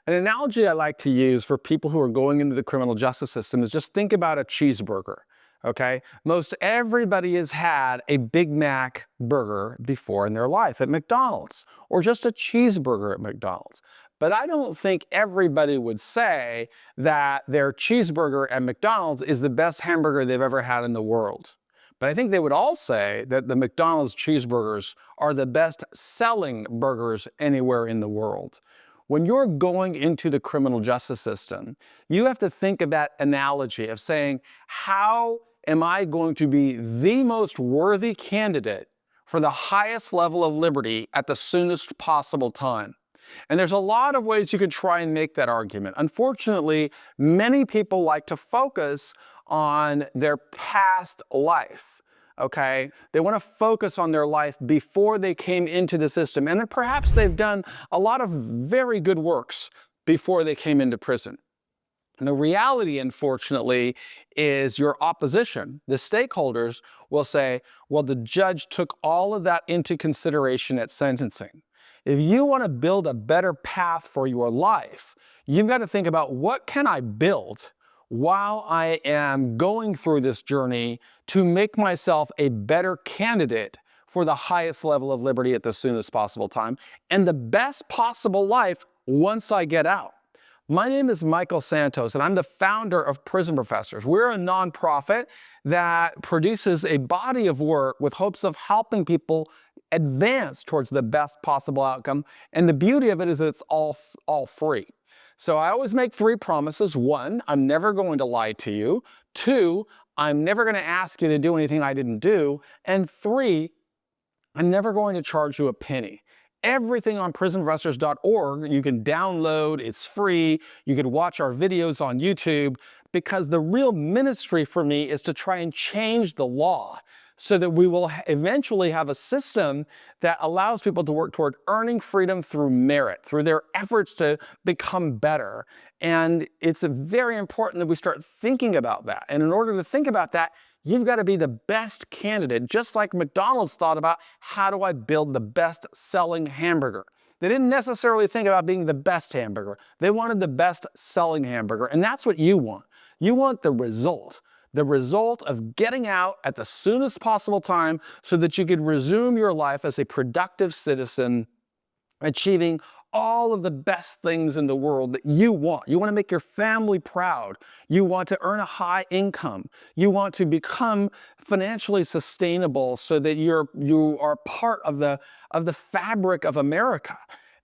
An analogy I like to use for people who are going into the criminal justice system is just think about a cheeseburger, okay? Most everybody has had a Big Mac burger before in their life at McDonald's, or just a cheeseburger at McDonald's. But I don't think everybody would say that their cheeseburger at McDonald's is the best hamburger they've ever had in the world. But I think they would all say that the McDonald's cheeseburgers are the best selling burgers anywhere in the world. When you're going into the criminal justice system, you have to think of that analogy of saying, how am I going to be the most worthy candidate for the highest level of liberty at the soonest possible time? And there's a lot of ways you could try and make that argument. Unfortunately, many people like to focus on their past life. Okay, they want to focus on their life before they came into the system, and then perhaps they've done a lot of very good works before they came into prison. And the reality, unfortunately, is your opposition, the stakeholders, will say, well, the judge took all of that into consideration at sentencing. If you want to build a better path for your life, you've got to think about, what can I build while I am going through this journey to make myself a better candidate for the highest level of liberty at the soonest possible time and the best possible life once I get out. My name is Michael Santos, and I'm the founder of Prison Professors. We're a nonprofit that produces a body of work with hopes of helping people advance towards the best possible outcome. And the beauty of it is that it's all free. So I always make 3 promises. 1, I'm never going to lie to you. 2, I'm never going to ask you to do anything I didn't do. And 3, I'm never going to charge you a penny. Everything on prisonprofessors.org you can download, it's free. You can watch our videos on YouTube, because the real ministry for me is to try and change the law so that we will eventually have a system that allows people to work toward earning freedom through merit, through their efforts to become better. And it's very important that we start thinking about that. And in order to think about that, you've got to be the best candidate, just like McDonald's thought about, how do I build the best selling hamburger? They didn't necessarily think about being the best hamburger. They wanted the best selling hamburger. And that's what you want. You want the result of getting out at the soonest possible time so that you can resume your life as a productive citizen, achieving all of the best things in the world that you want. You want to make your family proud. You want to earn a high income. You want to become financially sustainable so that you are part of the fabric of America,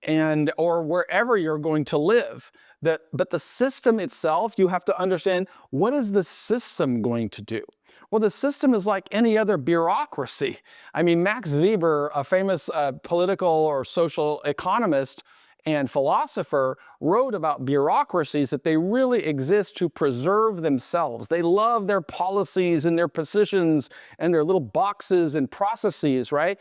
and or wherever you're going to live. But the system itself, you have to understand, what is the system going to do? Well, the system is like any other bureaucracy. I mean, Max Weber, a famous political or social economist and philosopher, wrote about bureaucracies that they really exist to preserve themselves. They love their policies and their positions and their little boxes and processes, right?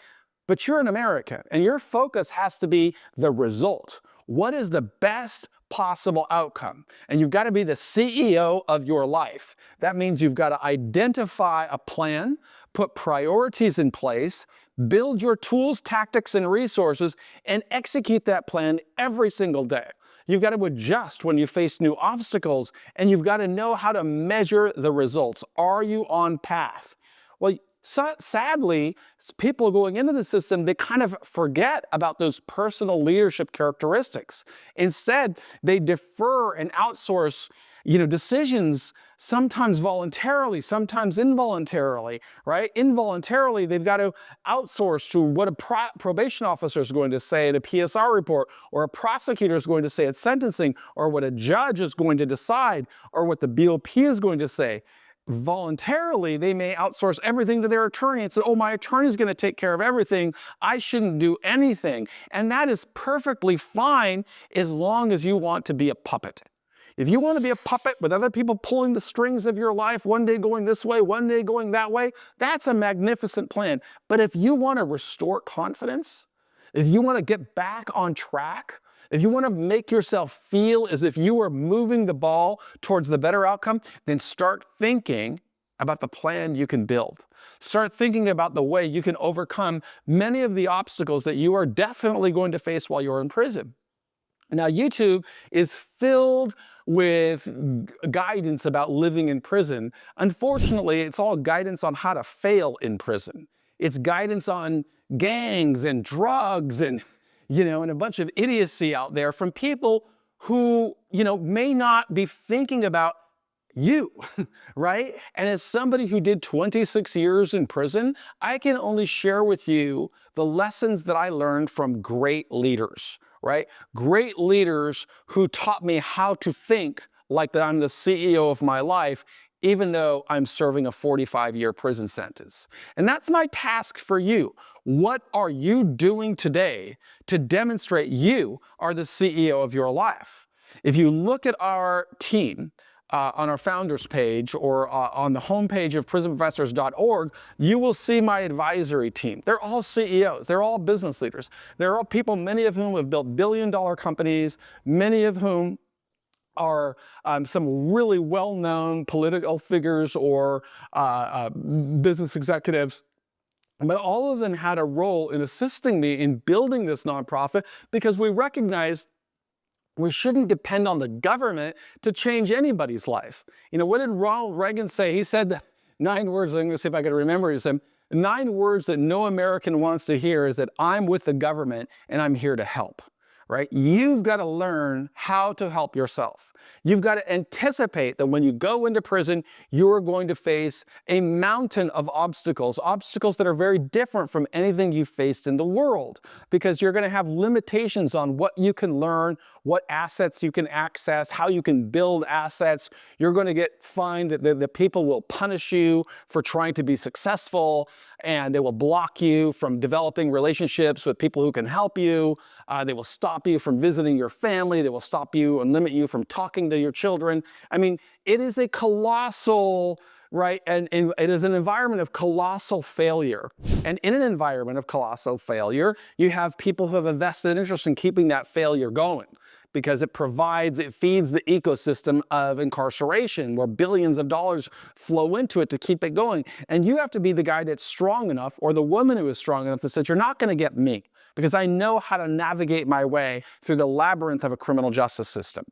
But you're an American, and your focus has to be the result. What is the best possible outcome? And you've got to be the CEO of your life. That means you've got to identify a plan, put priorities in place, build your tools, tactics, and resources, and execute that plan every single day. You've got to adjust when you face new obstacles, and you've got to know how to measure the results. Are you on path? Well, sadly, people going into the system, they kind of forget about those personal leadership characteristics. Instead, they defer and outsource, decisions, sometimes voluntarily, sometimes involuntarily, right? Involuntarily, they've got to outsource to what a probation officer is going to say in a PSR report, or a prosecutor is going to say at sentencing, or what a judge is going to decide, or what the BOP is going to say. Voluntarily, they may outsource everything to their attorney and say, oh, my attorney's going to take care of everything. I shouldn't do anything. And that is perfectly fine as long as you want to be a puppet. If you want to be a puppet with other people pulling the strings of your life, one day going this way, one day going that way, that's a magnificent plan. But if you want to restore confidence, if you want to get back on track, if you want to make yourself feel as if you are moving the ball towards the better outcome, then start thinking about the plan you can build. Start thinking about the way you can overcome many of the obstacles that you are definitely going to face while you're in prison. Now, YouTube is filled with guidance about living in prison. Unfortunately, it's all guidance on how to fail in prison. It's guidance on gangs and drugs and, and a bunch of idiocy out there from people who, may not be thinking about you, right? And as somebody who did 26 years in prison, I can only share with you the lessons that I learned from great leaders, right? Great leaders who taught me how to think like that I'm the CEO of my life, even though I'm serving a 45-year prison sentence. And that's my task for you. What are you doing today to demonstrate you are the CEO of your life? If you look at our team, on our founders page or on the homepage of prisonprofessors.org, you will see my advisory team. They're all CEOs. They're all business leaders. They're all people, many of whom have built billion-dollar companies, many of whom are some really well-known political figures or business executives. But all of them had a role in assisting me in building this nonprofit because we recognized we shouldn't depend on the government to change anybody's life. What did Ronald Reagan say? He said 9 words, I'm going to see if I can remember. He said, 9 words that no American wants to hear is that I'm with the government and I'm here to help. Right? You've got to learn how to help yourself. You've got to anticipate that when you go into prison, you're going to face a mountain of obstacles that are very different from anything you've faced in the world, because you're going to have limitations on what you can learn, what assets you can access, how you can build assets. You're going to find that the people will punish you for trying to be successful, and they will block you from developing relationships with people who can help you. They will stop you from visiting your family. They will stop you and limit you from talking to your children. I mean, it is a colossal, right? And it is an environment of colossal failure. And in an environment of colossal failure, you have people who have a vested interest in keeping that failure going, because it feeds the ecosystem of incarceration where billions of dollars flow into it to keep it going. And you have to be the guy that's strong enough, or the woman who is strong enough, that says, you're not going to get me, because I know how to navigate my way through the labyrinth of a criminal justice system.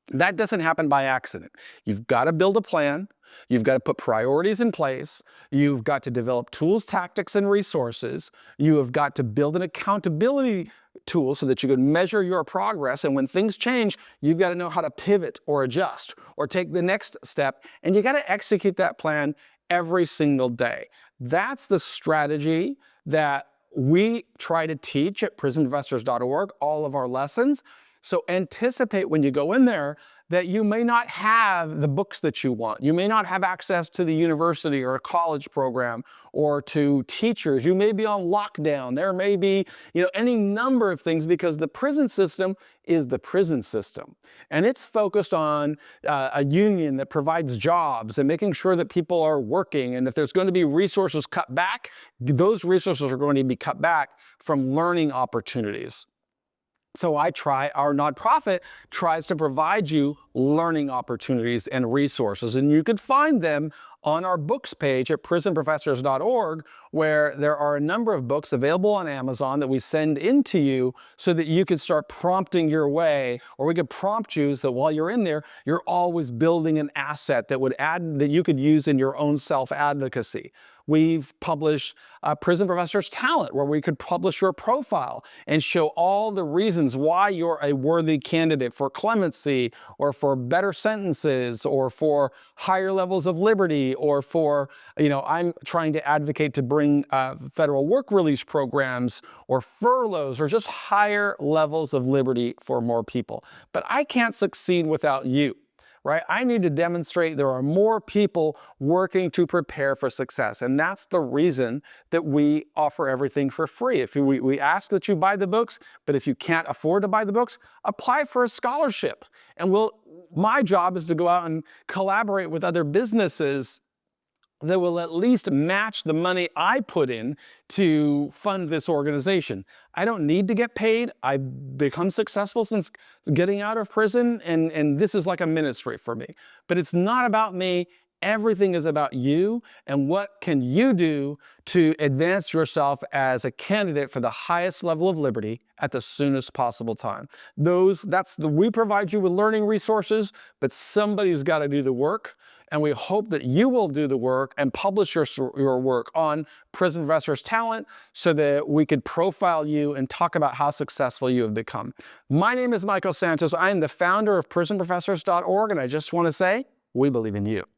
That doesn't happen by accident. You've got to build a plan. You've got to put priorities in place. You've got to develop tools, tactics, and resources. You have got to build an accountability tool so that you can measure your progress. And when things change, you've got to know how to pivot or adjust or take the next step. And you got to execute that plan every single day. That's the strategy that we try to teach at prisonprofessors.org, all of our lessons. So anticipate when you go in there that you may not have the books that you want. You may not have access to the university or a college program or to teachers. You may be on lockdown. There may be, any number of things, because the prison system is the prison system. And it's focused on a union that provides jobs and making sure that people are working. And if there's going to be resources cut back, those resources are going to be cut back from learning opportunities. So our nonprofit tries to provide you learning opportunities and resources, and you could find them on our books page at prisonprofessors.org, where there are a number of books available on Amazon that we send in to you so that you can start prompting your way, or we could prompt you so that while you're in there, you're always building an asset that you could use in your own self-advocacy. We've published Prison Professor's Talent, where we could publish your profile and show all the reasons why you're a worthy candidate for clemency, or for better sentences, or for higher levels of liberty, or for, I'm trying to advocate to bring federal work release programs or furloughs, or just higher levels of liberty for more people. But I can't succeed without you. Right? I need to demonstrate there are more people working to prepare for success. And that's the reason that we offer everything for free. If we ask that you buy the books, but if you can't afford to buy the books, apply for a scholarship. And my job is to go out and collaborate with other businesses that will at least match the money I put in to fund this organization. I don't need to get paid. I've become successful since getting out of prison, and this is like a ministry for me. But it's not about me, Everything is about you and what can you do to advance yourself as a candidate for the highest level of liberty at the soonest possible time. We provide you with learning resources, but somebody's got to do the work. And we hope that you will do the work and publish your work on Prison Professor's Talent so that we could profile you and talk about how successful you have become. My name is Michael Santos. I am the founder of prisonprofessors.org, and I just want to say, we believe in you.